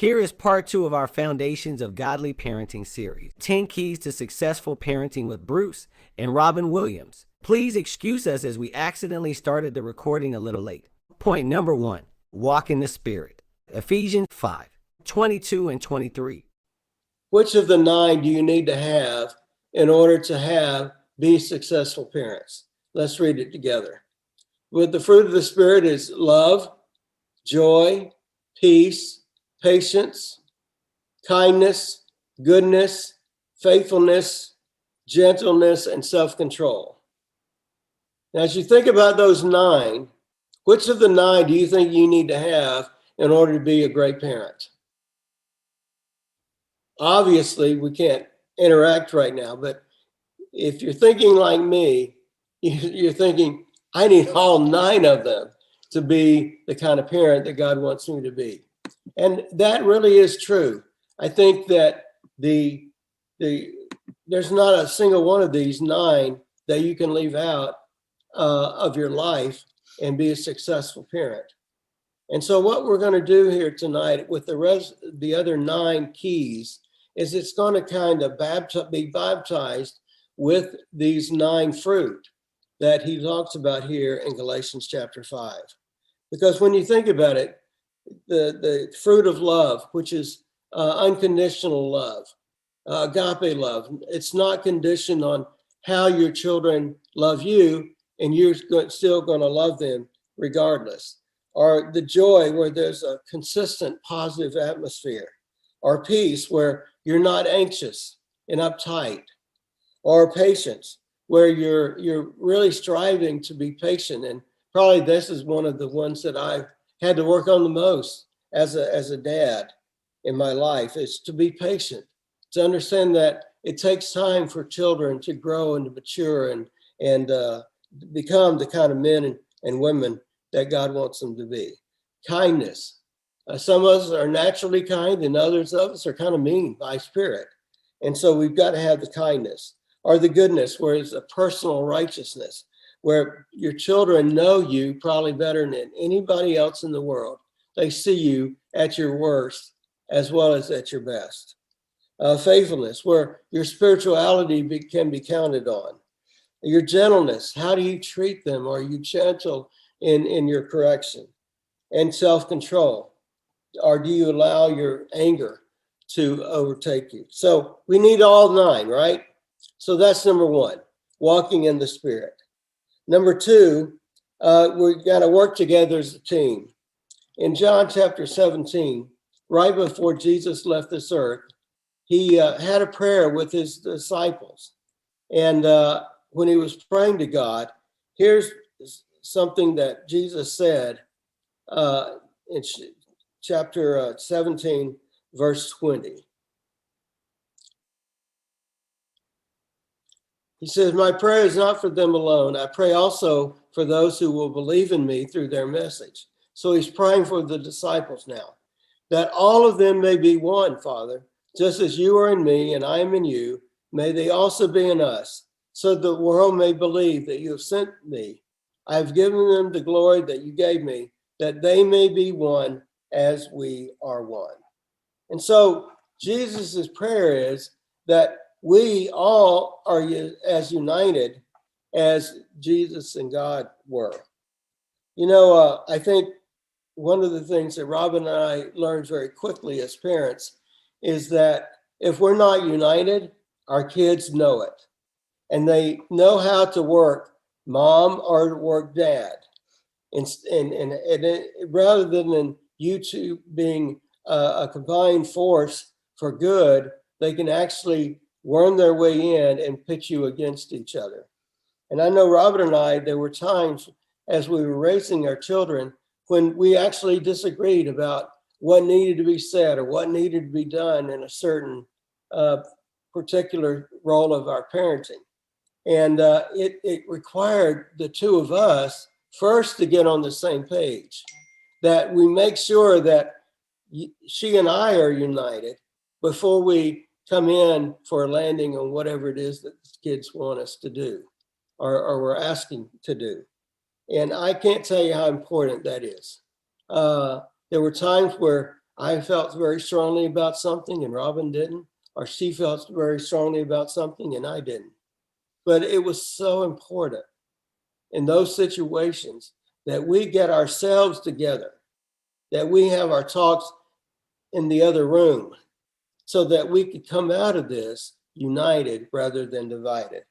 Here is part 2 of our Foundations of Godly Parenting series, 10 Keys to Successful Parenting with Bruce and Robin Williams. Please excuse us as we accidentally started the recording a little late. Point number 1, walk in the Spirit. Ephesians 5:22 and 23. Which of the 9 do you need to have in order to be successful parents? Let's read it together. With the fruit of the Spirit is love, joy, peace, patience, kindness, goodness, faithfulness, gentleness, and self-control. Now, as you think about those 9, which of the 9 do you think you need to have in order to be a great parent? Obviously, we can't interact right now, but if you're thinking like me, you're thinking, I need all 9 of them to be the kind of parent that God wants me to be. And that really is true. I think that there's not a single one of these 9 that you can leave out of your life and be a successful parent. And so what we're going to do here tonight with the other 9 keys is it's going to kind of be baptized with these 9 fruit that he talks about here in Galatians chapter 5. Because when you think about it, the fruit of love, which is unconditional love, agape love, it's not conditioned on how your children love you, and you're still going to love them regardless. Or the joy, where there's a consistent positive atmosphere. Or peace, where you're not anxious and uptight. Or patience, where you're really striving to be patient. And probably this is one of the ones that I've had to work on the most as a dad in my life, is to be patient, to understand that it takes time for children to grow and to mature and become the kind of men and women that God wants them to be. Kindness. Some of us are naturally kind, and others of us are kind of mean by spirit. And so we've got to have the kindness. Or the goodness, where it's a personal righteousness, where your children know you probably better than anybody else in the world. They see you at your worst as well as at your best. Faithfulness, where your spirituality can be counted on. Your gentleness, how do you treat them? Are you gentle in your correction? And self-control, or do you allow your anger to overtake you? So we need all 9, right? So that's number 1, walking in the Spirit. Number 2, we got to work together as a team. In John chapter 17, right before Jesus left this earth, he had a prayer with his disciples. And when he was praying to God, here's something that Jesus said in chapter 17, verse 20. He says, my prayer is not for them alone. I pray also for those who will believe in me through their message. So he's praying for the disciples now, that all of them may be one, Father, just as you are in me and I am in you. May they also be in us, so the world may believe that you have sent me. I have given them the glory that you gave me, that they may be one as we are one. And so Jesus's prayer is that we all are as united as Jesus and God were. You know, I think one of the things that Robin and I learned very quickly as parents is that if we're not united, our kids know it. And they know how to work mom or to work dad. And rather than you two being a combined force for good, they can actually worm their way in and pit you against each other. And I know Robin and I, there were times as we were raising our children when we actually disagreed about what needed to be said or what needed to be done in a certain particular role of our parenting. And it required the two of us first to get on the same page, that we make sure that she and I are united before we come in for a landing on whatever it is that the kids want us to do or we're asking to do. And I can't tell you how important that is. There were times where I felt very strongly about something and Robin didn't, or she felt very strongly about something and I didn't. But it was so important in those situations that we get ourselves together, that we have our talks in the other room so that we could come out of this united rather than divided.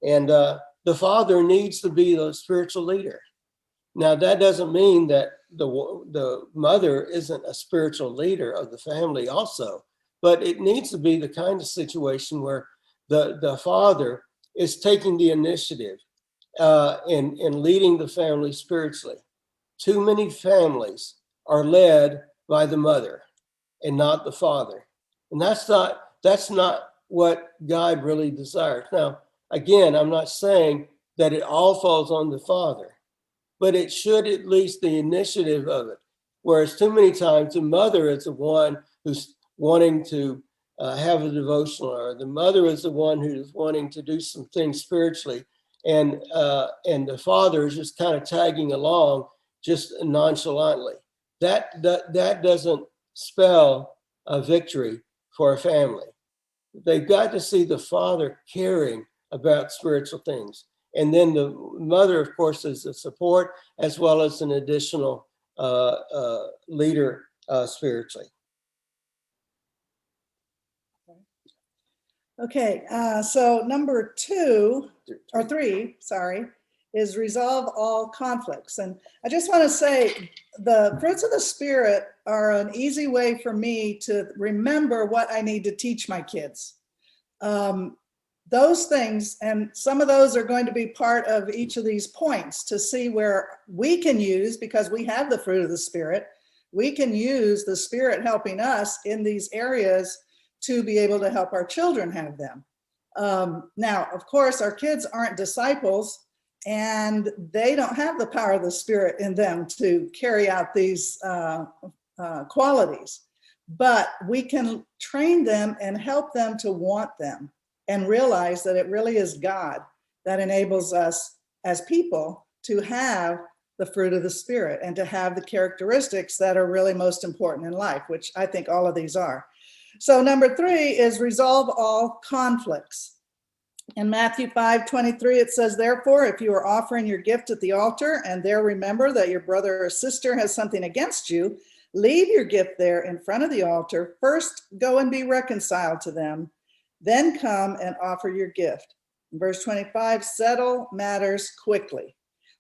And the father needs to be the spiritual leader. Now, that doesn't mean that the mother isn't a spiritual leader of the family also, but it needs to be the kind of situation where the father is taking the initiative and leading the family spiritually. Too many families are led by the mother and not the father. And that's not what God really desires. Now, again, I'm not saying that it all falls on the father, but it should at least the initiative of it. Whereas too many times the mother is the one who's wanting to have a devotional, or the mother is the one who's wanting to do some things spiritually, and the father is just kind of tagging along just nonchalantly. That doesn't spell a victory for a family. They've got to see the father caring about spiritual things. And then the mother, of course, is the support as well as an additional leader spiritually. Okay, so number 2 or 3, sorry, is resolve all conflicts. And I just want to say the fruits of the Spirit are an easy way for me to remember what I need to teach my kids. Those things, and some of those are going to be part of each of these points to see where we can use, because we have the fruit of the Spirit, we can use the Spirit helping us in these areas to be able to help our children have them. Now, of course, our kids aren't disciples and they don't have the power of the Spirit in them to carry out these qualities, but we can train them and help them to want them and realize that it really is God that enables us as people to have the fruit of the Spirit and to have the characteristics that are really most important in life, which I think all of these are. So number 3 is resolve all conflicts. In Matthew 5:23, it says, therefore, if you are offering your gift at the altar and there remember that your brother or sister has something against you, leave your gift there in front of the altar. First, go and be reconciled to them. Then come and offer your gift. In verse 25, settle matters quickly.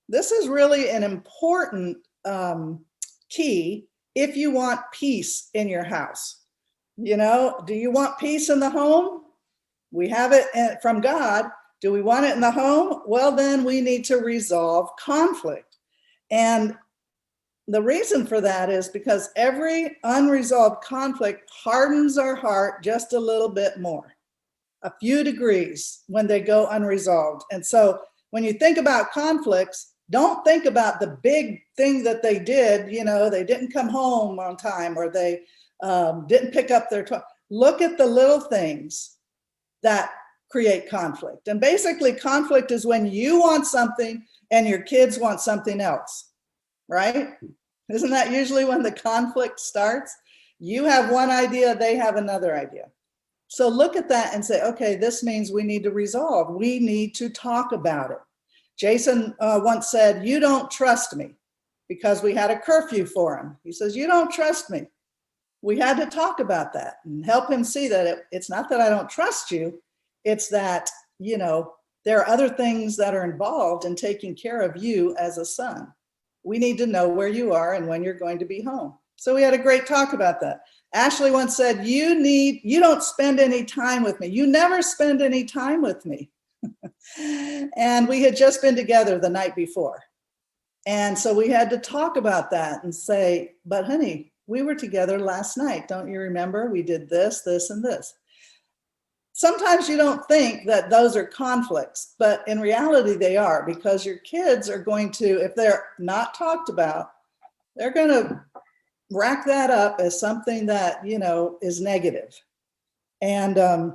This is really an important key if you want peace in your house. You know, do you want peace in the home? We have it from God. Do we want it in the home? Well, then we need to resolve conflict. And the reason for that is because every unresolved conflict hardens our heart just a little bit more, a few degrees when they go unresolved. And so when you think about conflicts, don't think about the big thing that they did. You know, they didn't come home on time, or they didn't pick up their toy. Look at the little things that create conflict. And basically conflict is when you want something and your kids want something else, right? Isn't that usually when the conflict starts? You have one idea, they have another idea. So look at that and say, okay, this means we need to resolve. We need to talk about it. Jason once said, you don't trust me, because we had a curfew for him. He says, you don't trust me. We had to talk about that and help him see that it's not that I don't trust you. It's that, you know, there are other things that are involved in taking care of you as a son. We need to know where you are and when you're going to be home. So we had a great talk about that. Ashley once said, you don't spend any time with me. You never spend any time with me. And we had just been together the night before. And so we had to talk about that and say, but honey, we were together last night. Don't you remember? We did this, this, and this. Sometimes you don't think that those are conflicts, but in reality they are, because your kids are going to, if they're not talked about, they're going to rack that up as something that, you know, is negative. And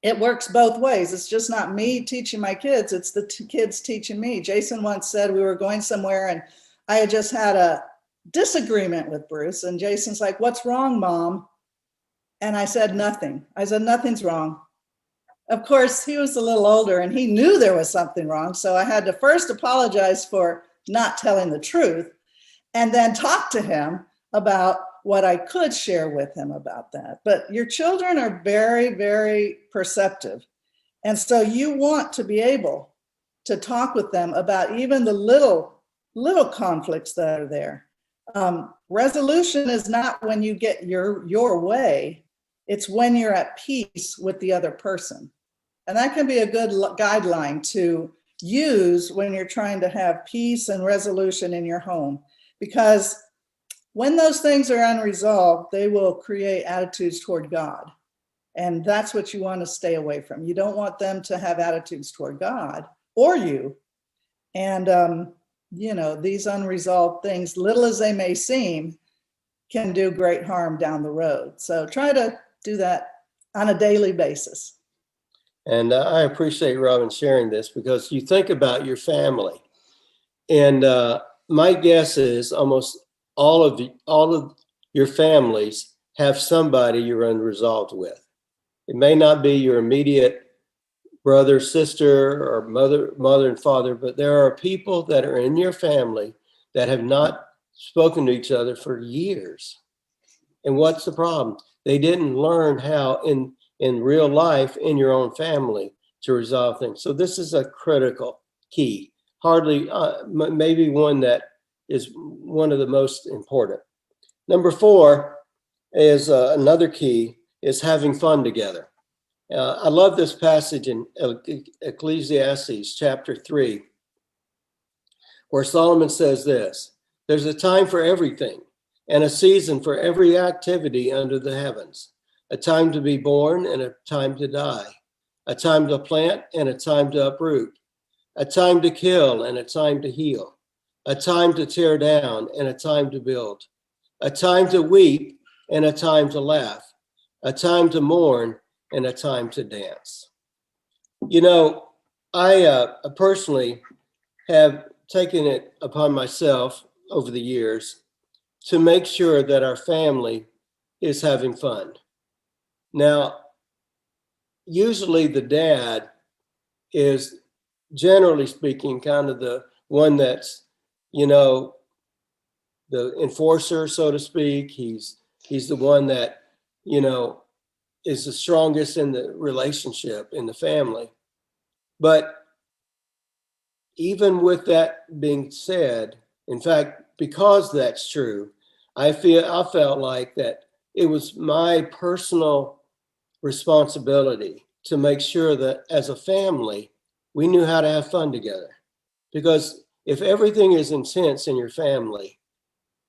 it works both ways. It's just not me teaching my kids, it's the kids teaching me. Jason once said we were going somewhere and I had just had a disagreement with Bruce. And Jason's like, "What's wrong, Mom?" And I said, "Nothing." I said, "Nothing's wrong." Of course, he was a little older and he knew there was something wrong. So I had to first apologize for not telling the truth and then talk to him about what I could share with him about that. But your children are very, very perceptive. And so you want to be able to talk with them about even the little conflicts that are there. Resolution is not when you get your way. It's when you're at peace with the other person. And that can be a good guideline to use when you're trying to have peace and resolution in your home. Because when those things are unresolved, they will create attitudes toward God. And that's what you want to stay away from. You don't want them to have attitudes toward God or you. And, these unresolved things, little as they may seem, can do great harm down the road. So try to do that on a daily basis. And I appreciate Robin sharing this, because you think about your family, and my guess is almost all of your families have somebody you're unresolved with. It may not be your immediate brother, sister, or mother and father, but there are people that are in your family that have not spoken to each other for years. And what's the problem? They didn't learn how in real life, in your own family, to resolve things. So this is a critical key, hardly maybe one that is one of the most important. Number 4 is another key, is having fun together. I love this passage in Ecclesiastes chapter 3, where Solomon says this: "There's a time for everything, and a season for every activity under the heavens. A time to be born and a time to die, a time to plant and a time to uproot, a time to kill and a time to heal, a time to tear down and a time to build, a time to weep and a time to laugh, a time to mourn and a time to dance." I personally have taken it upon myself over the years to make sure that our family is having fun. Now, usually the dad is, generally speaking, kind of the one that's, the enforcer, so to speak. He's the one that, is the strongest in the relationship in the family. But even with that being said, in fact, because that's true, I felt like that it was my personal responsibility to make sure that as a family, we knew how to have fun together. Because if everything is intense in your family,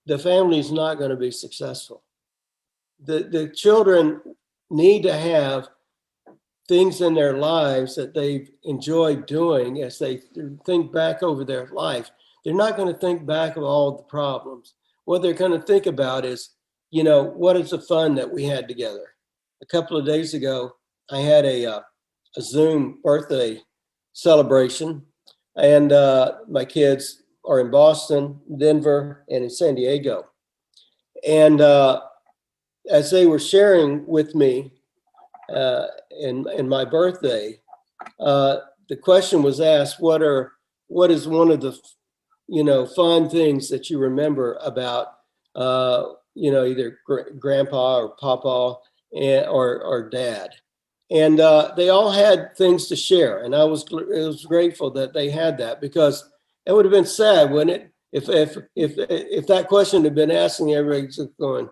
the family is not going to be successful. The children need to have things in their lives that they've enjoyed doing. As they think back over their life, they're not going to think back of all the problems. What they're going to think about is, what is the fun that we had together? A couple of days ago, I had a Zoom birthday celebration, and my kids are in Boston, Denver, and in San Diego. And as they were sharing with me in my birthday, the question was asked, what is one of the fun things that you remember about either grandpa or papa or dad? And they all had things to share, and I was grateful that they had that, because it would have been sad, wouldn't it, if that question had been asked and everybody just going,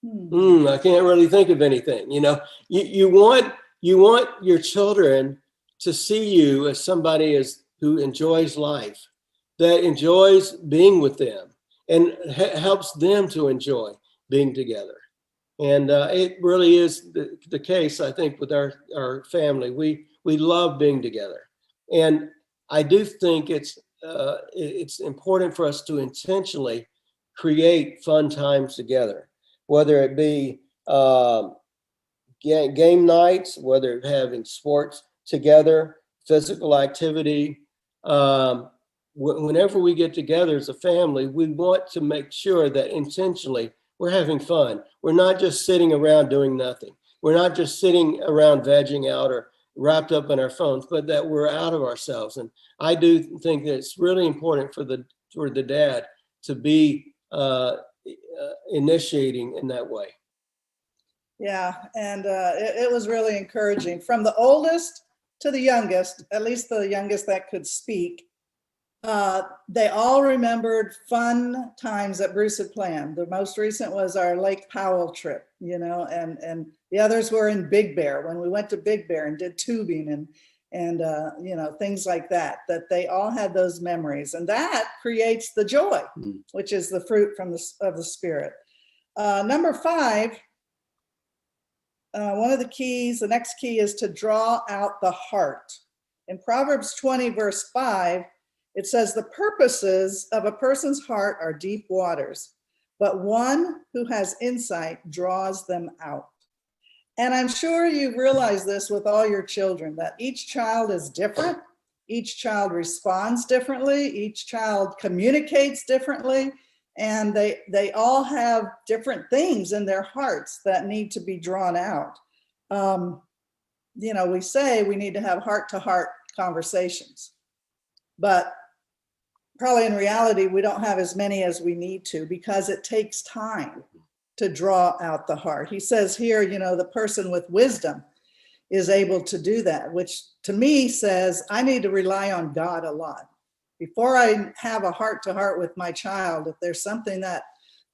I can't really think of anything. You want your children to see you as somebody who enjoys life, that enjoys being with them, and helps them to enjoy being together. And it really is the case, I think, with our family. We love being together, and I do think it's important for us to intentionally create fun times together, whether it be game nights, whether it's having sports together, physical activity, whenever we get together as a family, we want to make sure that intentionally we're having fun. We're not just sitting around doing nothing. We're not just sitting around vegging out or wrapped up in our phones, but that we're out of ourselves. And I do think that it's really important for the dad to be initiating in that way. Yeah, and it was really encouraging. From the oldest to the youngest, at least the youngest that could speak, they all remembered fun times that Bruce had planned. The most recent was our Lake Powell trip, and the others were in Big Bear, when we went to Big Bear and did tubing and things like that they all had those memories, and that creates the joy, which is the fruit of the Spirit. Number 5, one of the keys, the next key, is to draw out the heart. In Proverbs 20, verse 5, it says, the purposes of a person's heart are deep waters, but one who has insight draws them out. And I'm sure you've realized this with all your children, that each child is different. Each child responds differently. Each child communicates differently. And they all have different things in their hearts that need to be drawn out. We say we need to have heart-to-heart conversations, but probably in reality, we don't have as many as we need to, because it takes time to draw out the heart. He says here, the person with wisdom is able to do that, which to me says I need to rely on God a lot. Before I have a heart-to-heart with my child, if there's something that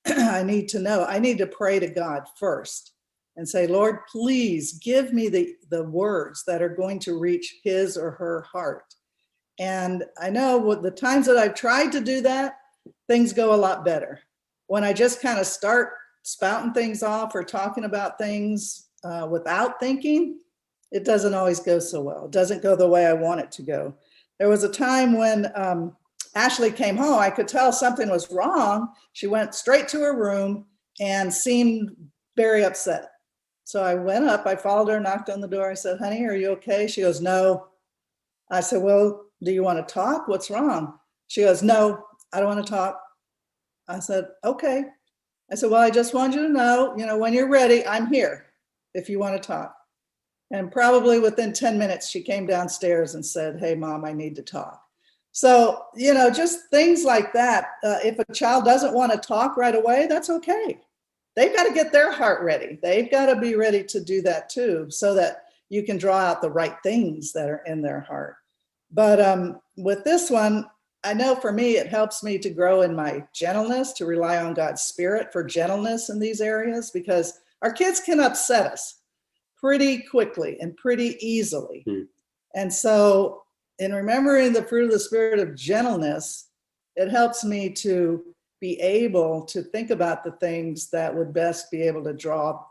I need to know, I need to pray to God first and say, Lord, please give me the words that are going to reach his or her heart. And I know with the times that I've tried to do that, things go a lot better. When I just kind of start spouting things off or talking about things without thinking, it doesn't always go so well. It doesn't go the way I want it to go. There was a time when Ashley came home, I could tell something was wrong. She went straight to her room and seemed very upset. So I went up, I followed her, knocked on the door. I said, honey, are you okay? She goes, no. I said, well, do you want to talk? What's wrong? She goes, no, I don't want to talk. I said, okay. I said, well, I just want you to know, when you're ready, I'm here if you want to talk. And probably within 10 minutes, she came downstairs and said, hey, Mom, I need to talk. So, just things like that. If a child doesn't want to talk right away, that's okay. They've got to get their heart ready. They've got to be ready to do that too, so that you can draw out the right things that are in their heart. But with this one, I know for me, it helps me to grow in my gentleness, to rely on God's Spirit for gentleness in these areas, because our kids can upset us pretty quickly and pretty easily. And so in remembering the fruit of the Spirit of gentleness, it helps me to be able to think about the things that would best be able to draw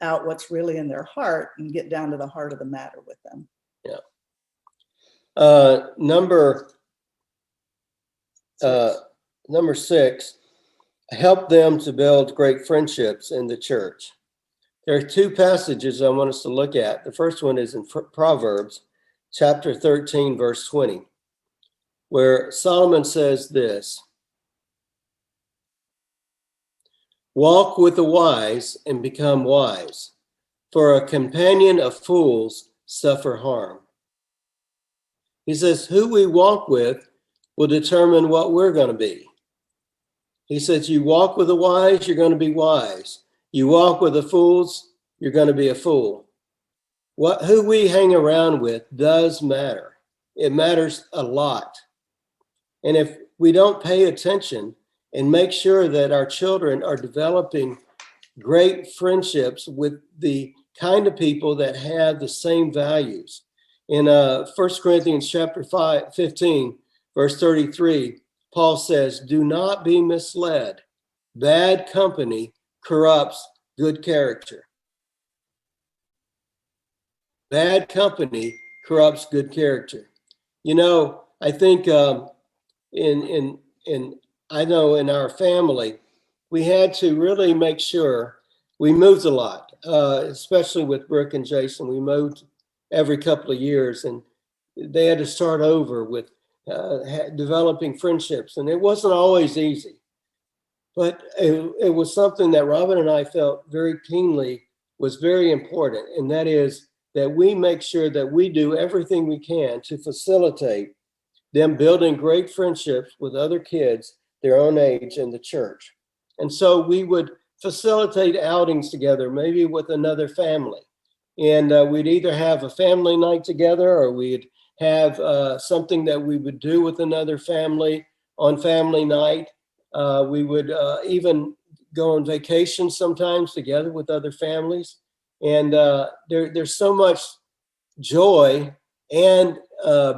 out what's really in their heart and get down to the heart of the matter with them. Yeah. Number 6, help them to build great friendships in the church. There are 2 passages I want us to look at. The first one is in Proverbs chapter 13, verse 20, where Solomon says this: walk with the wise and become wise, for a companion of fools suffer harm. He says, who we walk with will determine what we're going to be. He says, you walk with the wise, you're going to be wise. You walk with the fools, you're going to be a fool. Who we hang around with does matter. It matters a lot. And if we don't pay attention and make sure that our children are developing great friendships with the kind of people that have the same values. In 1 Corinthians chapter 15, verse 33, Paul says, do not be misled. Bad company corrupts good character. Bad company corrupts good character. I think I know in our family, we had to really make sure we moved a lot, especially with Brooke and Jason. We moved every couple of years, and they had to start over with developing friendships. And it wasn't always easy, but it was something that Robin and I felt very keenly was very important. And that is that we make sure that we do everything we can to facilitate them building great friendships with other kids their own age in the church. And so we would facilitate outings together, maybe with another family. And we'd either have a family night together, or we'd have something that we would do with another family on family night. We would even go on vacation sometimes together with other families. And there's so much joy and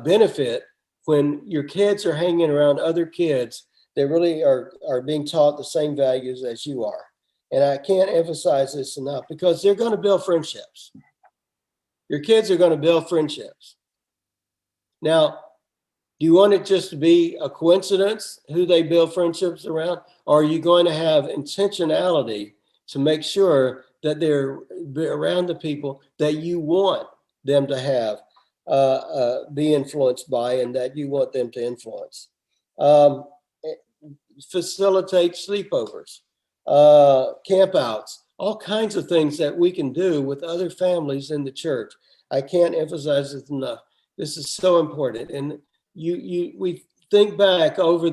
benefit when your kids are hanging around other kids that really are being taught the same values as you are. And I can't emphasize this enough, because they're going to build friendships. Your kids are going to build friendships. Now, do you want it just to be a coincidence who they build friendships around? Or are you going to have intentionality to make sure that they're around the people that you want them to have, be influenced by, and that you want them to influence? Facilitate sleepovers, campouts, all kinds of things that we can do with other families in the church. I can't emphasize this enough. This is so important. And we think back over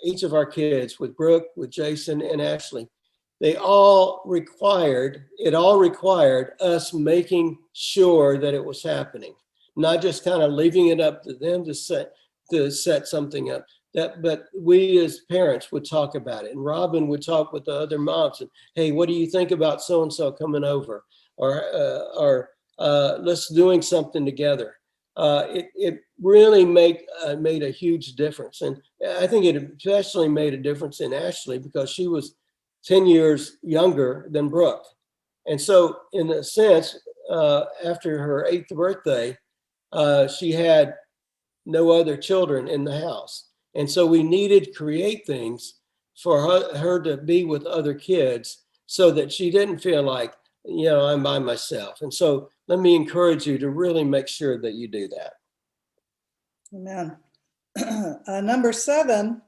each of our kids, with Brooke, with Jason, and Ashley. It all required us making sure that it was happening, not just kind of leaving it up to them to set something up. But we as parents would talk about it, and Robin would talk with the other moms, and hey, what do you think about so and so coming over, or let's doing something together. It really made a huge difference, and I think it especially made a difference in Ashley, because she was 10 years younger than Brooke. And so in a sense, after her 8th birthday, she had no other children in the house. And so we needed to create things for her to be with other kids, so that she didn't feel like, I'm by myself. And so let me encourage you to really make sure that you do that. Amen. Number 7,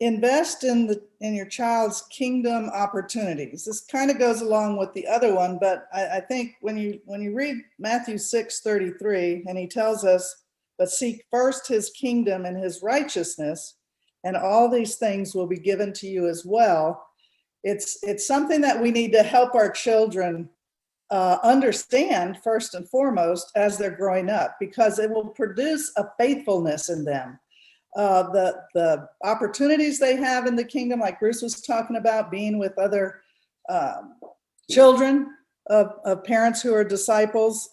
invest in your child's kingdom opportunities. This kind of goes along with the other one, but I think when you read Matthew 6:33, and he tells us, but seek first his kingdom and his righteousness, and all these things will be given to you as well. It's something that we need to help our children understand first and foremost as they're growing up, because it will produce a faithfulness in them. The opportunities they have in the kingdom, like Bruce was talking about, being with other children of parents who are disciples,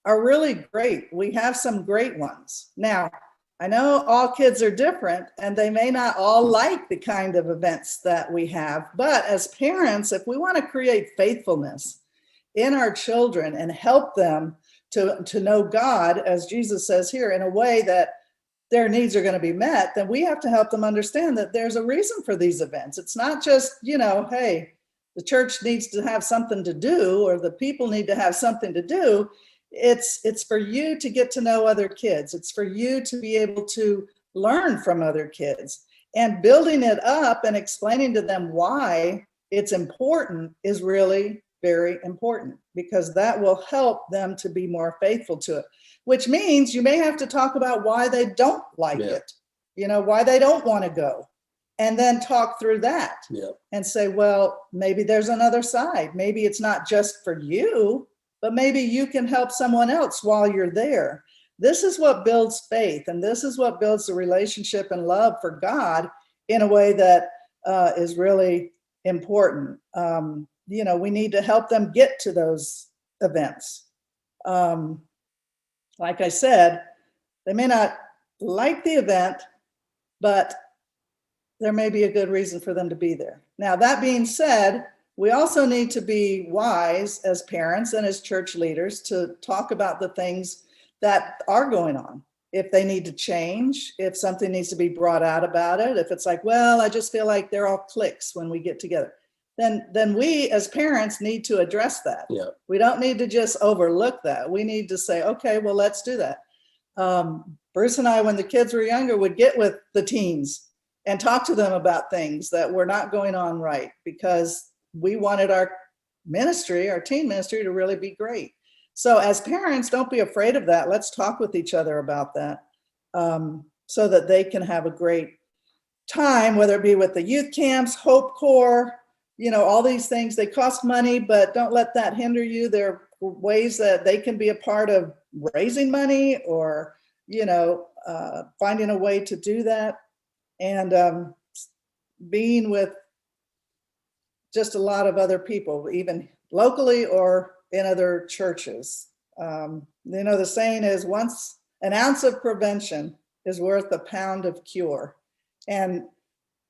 are really great. We have some great ones. Now, I know all kids are different, and they may not all like the kind of events that we have, but as parents, if we want to create faithfulness in our children and help them to know God, as Jesus says here, in a way that their needs are going to be met, then we have to help them understand that there's a reason for these events. It's not just, hey, the church needs to have something to do, or the people need to have something to do. It's for you to get to know other kids. It's for you to be able to learn from other kids, and building it up and explaining to them why it's important is really very important, because that will help them to be more faithful to it, which means you may have to talk about why they don't like it, why they don't want to go, and then talk through that and say, well, maybe there's another side. Maybe it's not just for you, but maybe you can help someone else while you're there. This is what builds faith, and this is what builds the relationship and love for God in a way that is really important. We need to help them get to those events. Like I said, they may not like the event, but there may be a good reason for them to be there. Now, that being said, we also need to be wise as parents and as church leaders to talk about the things that are going on. If they need to change, if something needs to be brought out about it, if it's like, well, I just feel like they're all cliques when we get together, then we as parents need to address that. We don't need to just overlook that. We need to say, okay, well, let's do that. Bruce and I, when the kids were younger, would get with the teens and talk to them about things that were not going on right, because we wanted our ministry, our teen ministry, to really be great. So as parents, don't be afraid of that. Let's talk with each other about that, so that they can have a great time, whether it be with the youth camps, Hope Corps, all these things. They cost money, but don't let that hinder you. There are ways that they can be a part of raising money, or finding a way to do that, and being with just a lot of other people, even locally or in other churches. The saying is, once an ounce of prevention is worth a pound of cure. And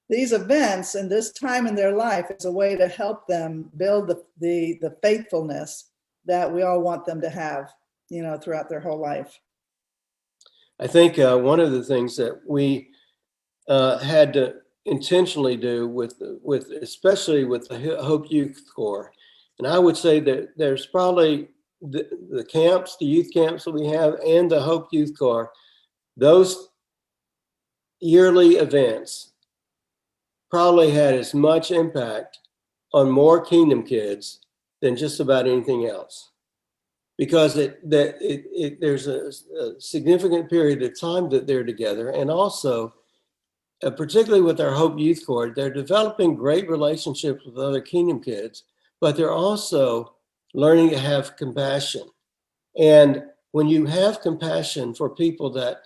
these events and this time in their life is a way to help them build the faithfulness that we all want them to have, throughout their whole life. I think one of the things that we had to intentionally do with especially with the Hope Youth Corps, and I would say that there's probably the camps, the youth camps that we have, and the Hope Youth Corps, those yearly events probably had as much impact on more Kingdom kids than just about anything else, because there's a significant period of time that they're together, and also particularly with our Hope Youth Corps, they're developing great relationships with other Kingdom kids, but they're also learning to have compassion. And when you have compassion for people that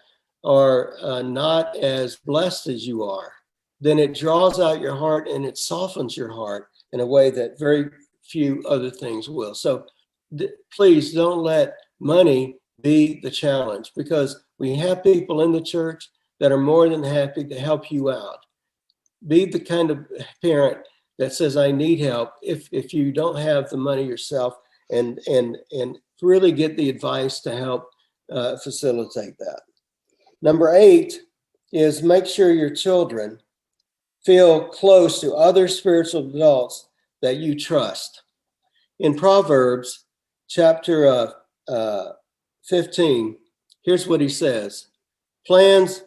are not as blessed as you are, then it draws out your heart and it softens your heart in a way that very few other things will. So please don't let money be the challenge, because we have people in the church that are more than happy to help you out. Be the kind of parent that says, I need help, if you don't have the money yourself, and really get the advice to help facilitate that. Number 8 is make sure your children feel close to other spiritual adults that you trust. In Proverbs chapter 15, here's what he says: plans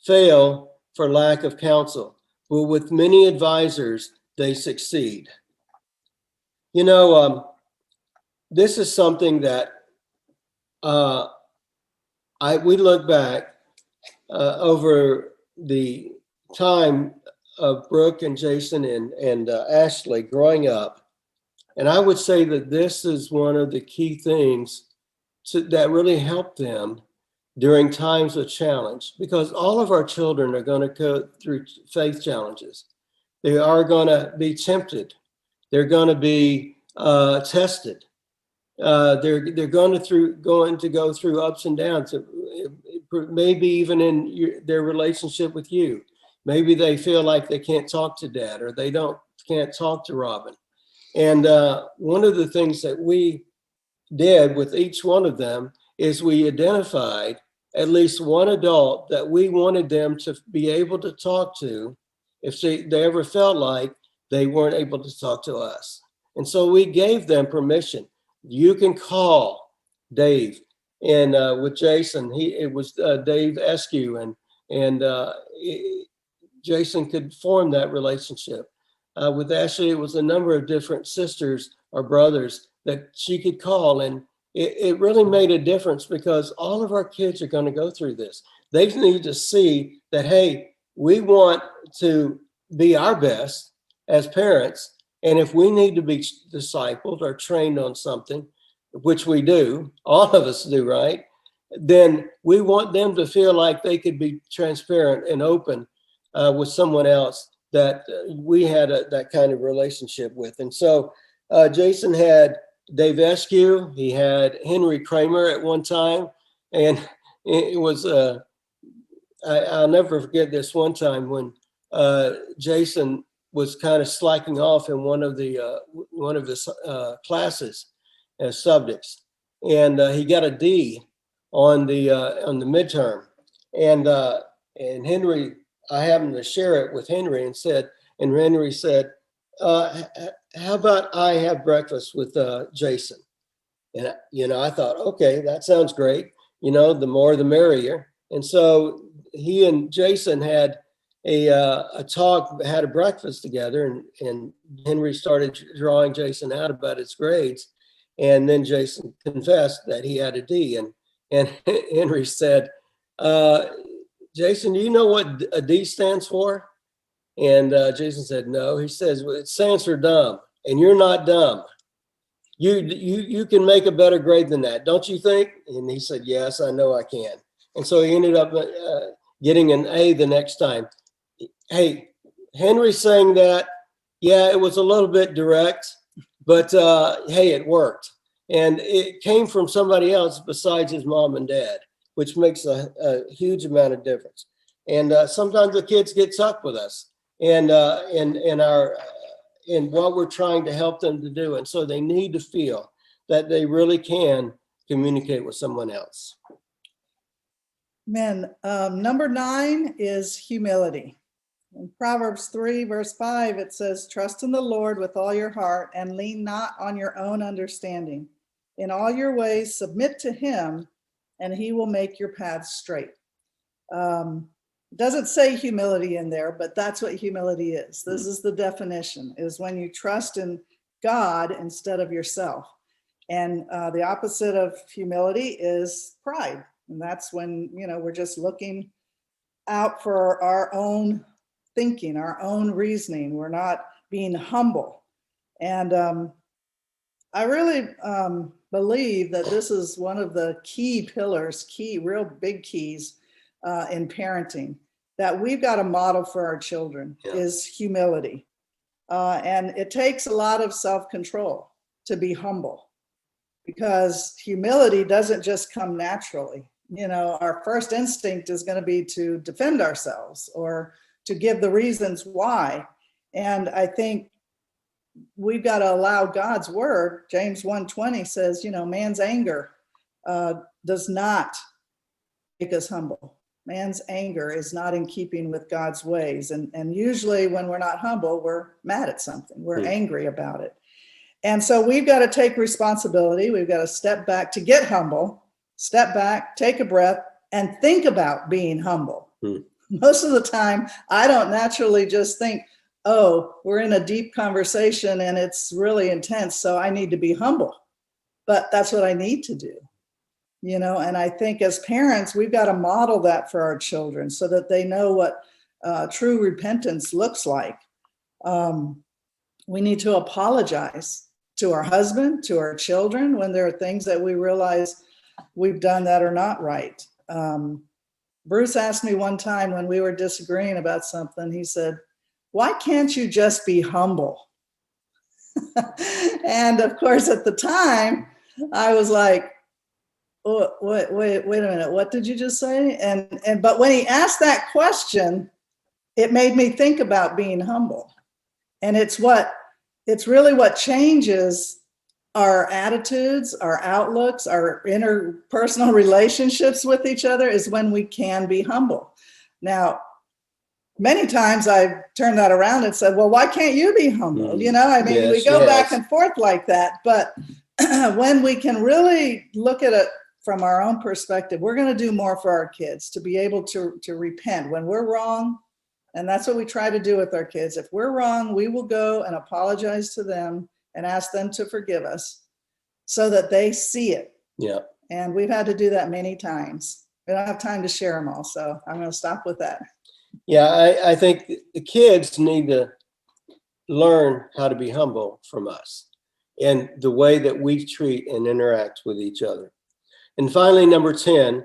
fail for lack of counsel, but with many advisors, they succeed. This is something that we look back over the time of Brooke and Jason and Ashley growing up. And I would say that this is one of the key things that really helped them during times of challenge, because all of our children are going to go through faith challenges. They are going to be tempted. They're going to be tested. They're going to go through ups and downs, maybe even in their relationship with you. Maybe they feel like they can't talk to Dad, or they can't talk to Robin. And one of the things that we did with each one of them is we identified at least one adult that we wanted them to be able to talk to if they ever felt like they weren't able to talk to us. And so we gave them permission. You can call Dave, and with Jason, it was Dave Eskew, and Jason could form that relationship. With Ashley, it was a number of different sisters or brothers that she could call, and it really made a difference, because all of our kids are going to go through this. They need to see that, hey, we want to be our best as parents, and if we need to be discipled or trained on something, which we do, all of us do, right? Then we want them to feel like they could be transparent and open with someone else that we had that kind of relationship with. And so Jason had Dave Eskew, he had Henry Kramer at one time, and it was, I'll never forget this one time when Jason was kind of slacking off in one of his classes as subjects, and he got a D on the midterm, and Henry, I happened to share it with Henry and Henry said, how about I have breakfast with Jason? And I thought, okay, that sounds great. the more the merrier. And so he and Jason had a talk, had a breakfast together, and Henry started drawing Jason out about his grades. And then Jason confessed that he had a D. And Henry said, Jason, do you know what a D stands for? And Jason said, no. He says, well, it stands for dumb, and you're not dumb. You can make a better grade than that, don't you think? And he said, yes, I know I can. And so he ended up getting an A the next time. Hey, Henry saying that, yeah, it was a little bit direct, but hey, it worked. And it came from somebody else besides his mom and dad, which makes a huge amount of difference. And sometimes the kids get stuck with us and what we're trying to help them to do. And so they need to feel that they really can communicate with someone else. Men, number 9 is humility. In Proverbs 3, verse 5, it says, trust in the Lord with all your heart and lean not on your own understanding. In all your ways, submit to him, and he will make your paths straight. It doesn't say humility in there, but that's what humility is. This is the definition, is when you trust in God instead of yourself. And the opposite of humility is pride. And that's when, we're just looking out for our own thinking, our own reasoning. We're not being humble. And I really believe that this is one of the key pillars, real big keys in parenting, that we've got a model for our children is humility. And it takes a lot of self-control to be humble, because humility doesn't just come naturally. Our first instinct is going to be to defend ourselves or to give the reasons why. And I think we've got to allow God's word. James 1:20 says, man's anger does not make us humble. Man's anger is not in keeping with God's ways. And usually when we're not humble, we're mad at something. We're angry about it. And so we've got to take responsibility. We've got to step back to get humble, step back, take a breath, and think about being humble. Most of the time, I don't naturally just think, oh, we're in a deep conversation and it's really intense, so I need to be humble. But that's what I need to do. And I think as parents, we've got to model that for our children so that they know what true repentance looks like. We need to apologize to our husband, to our children, when there are things that we realize we've done that are not right. Bruce asked me one time when we were disagreeing about something, he said, why can't you just be humble? And of course, at the time, I was like, oh, wait a minute, what did you just say? But when he asked that question, it made me think about being humble. And it's really what changes our attitudes, our outlooks, our interpersonal relationships with each other, is when we can be humble. Now, many times I've turned that around and said, well, why can't you be humble? We go back and forth like that. But when we can really look at it from our own perspective, we're going to do more for our kids, to be able to repent when we're wrong. And that's what we try to do with our kids. If we're wrong, we will go and apologize to them and ask them to forgive us so that they see it. Yeah. And we've had to do that many times. We don't have time to share them all, so I'm going to stop with that. Yeah, I think the kids need to learn how to be humble from us and the way that we treat and interact with each other. And finally, number 10,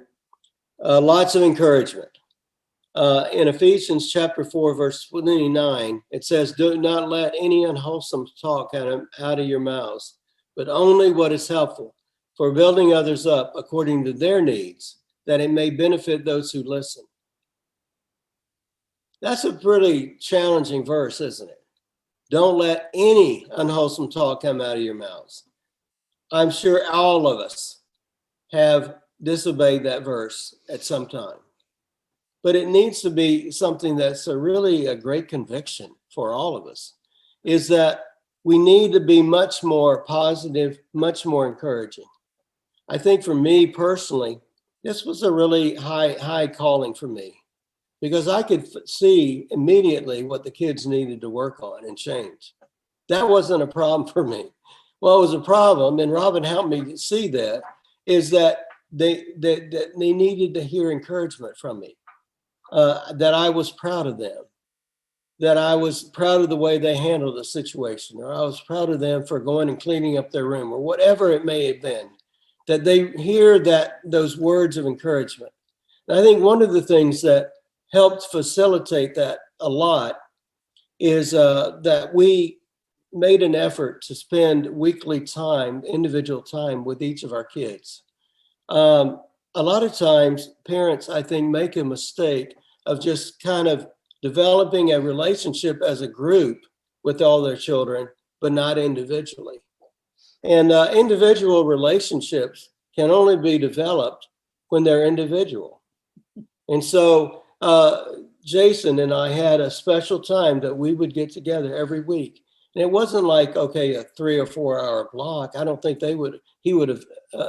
lots of encouragement. In Ephesians chapter 4, verse 29, it says, do not let any unwholesome talk out of your mouths, but only what is helpful for building others up according to their needs, that it may benefit those who listen. That's a pretty challenging verse, isn't it? Don't let any unwholesome talk come out of your mouths. I'm sure all of us have disobeyed that verse at some time. But it needs to be something that's really a great conviction for all of us, is that we need to be much more positive, much more encouraging. I think for me personally, this was a really high calling for me because I could see immediately what the kids needed to work on and change. That wasn't a problem for me. What was a problem, and Robin helped me see that, is that they needed to hear encouragement from me, that I was proud of them, that I was proud of the way they handled the situation, or I was proud of them for going and cleaning up their room, or whatever it may have been, that they hear those words of encouragement. And I think one of the things that helped facilitate that a lot is that we made an effort to spend weekly time, individual time with each of our kids. A lot of times parents, I think, make a mistake of just kind of developing a relationship as a group with all their children, but not individually. And individual relationships can only be developed when they're individual. And so Jason and I had a special time that we would get together every week. And it wasn't like, okay, a 3 or 4 hour block. I don't think he would have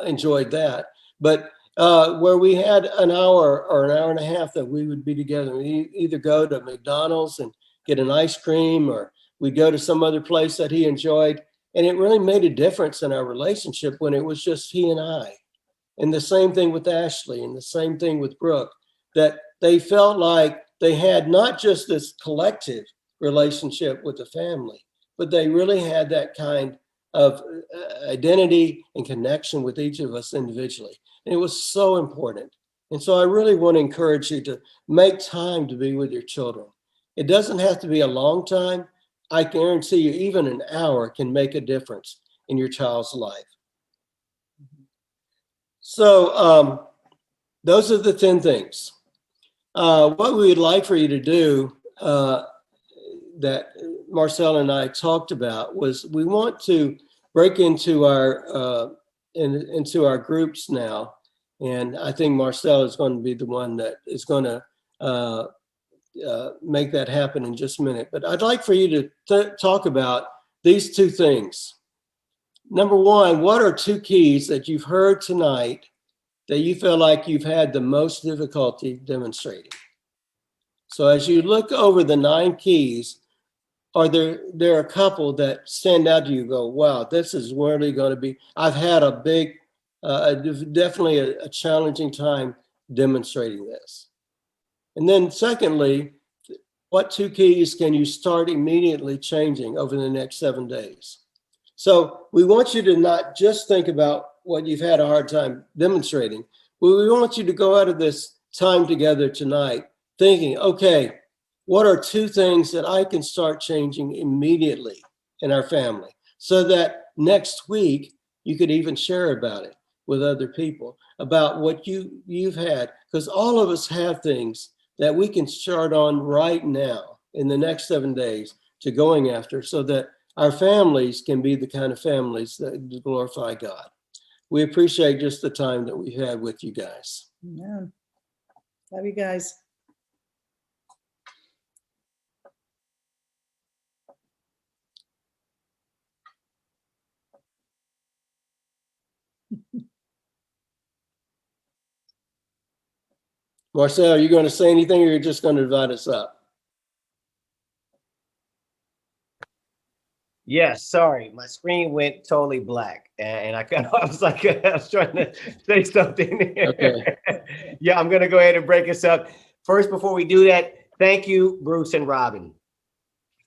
enjoyed that. But where we had an hour or an hour and a half that we would be together. We either go to McDonald's and get an ice cream, or we'd go to some other place that he enjoyed. And it really made a difference in our relationship when it was just he and I. And the same thing with Ashley, and the same thing with Brooke, that they felt like they had not just this collective relationship with the family, but they really had that kind of identity and connection with each of us individually. And it was so important. And so I really want to encourage you to make time to be with your children. It doesn't have to be a long time. I guarantee you, even an hour can make a difference in your child's life. So those are the 10 things. What we would like for you to do that Marcel and I talked about was we want to break into our groups now. And I think Marcel is going to be the one that is going to make that happen in just a minute. But I'd like for you to talk about these 2 things. Number one, what are 2 keys that you've heard tonight that you feel like you've had the most difficulty demonstrating? So as you look over the 9 keys, are there a couple that stand out to you, go, wow, this is really going to be, I've had a big, definitely a challenging time demonstrating this. And then secondly, what 2 keys can you start immediately changing over the next 7 days? So we want you to not just think about what you've had a hard time demonstrating. We want you to go out of this time together tonight thinking, okay, what are 2 things that I can start changing immediately in our family, so that next week you could even share about it with other people, about what you've had, because all of us have things that we can start on right now in the next 7 days to going after, so that our families can be the kind of families that glorify God. We appreciate just the time that we've had with you guys. Yeah. Love you guys. Marcel, are you going to say anything, or you're just going to invite us up? Yes, sorry, my screen went totally black, and I was like, I was trying to say something. Okay. Yeah, I'm gonna go ahead and break us up. First, before we do that, thank you, Bruce and Robin.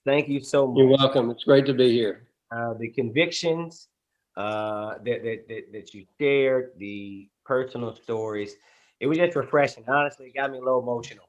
Thank you so much. You're welcome. It's great to be here. The convictions that you shared, the personal stories, it was just refreshing. Honestly, it got me a little emotional.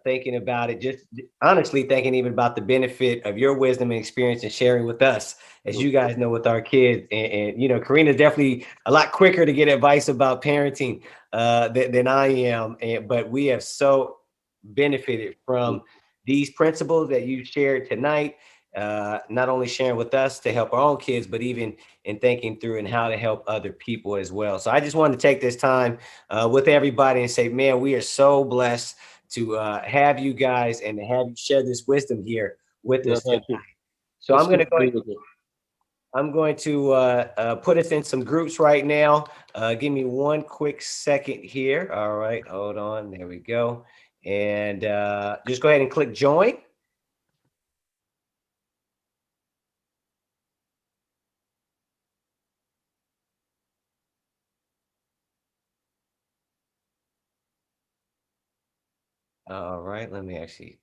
Thinking about it, just honestly thinking even about the benefit of your wisdom and experience and sharing with us, as you guys know, with our kids. And you know, Karina's definitely a lot quicker to get advice about parenting than I am. But we have so benefited from these principles that you shared tonight, not only sharing with us to help our own kids, but even in thinking through and how to help other people as well. So I just wanted to take this time with everybody and say, man, we are so blessed to have you guys and to have you share this wisdom here with us tonight. So I'm going to go ahead. I'm going to put us in some groups right now. Give me one quick second here. All right, hold on. There we go. And just go ahead and click join. All right, let me actually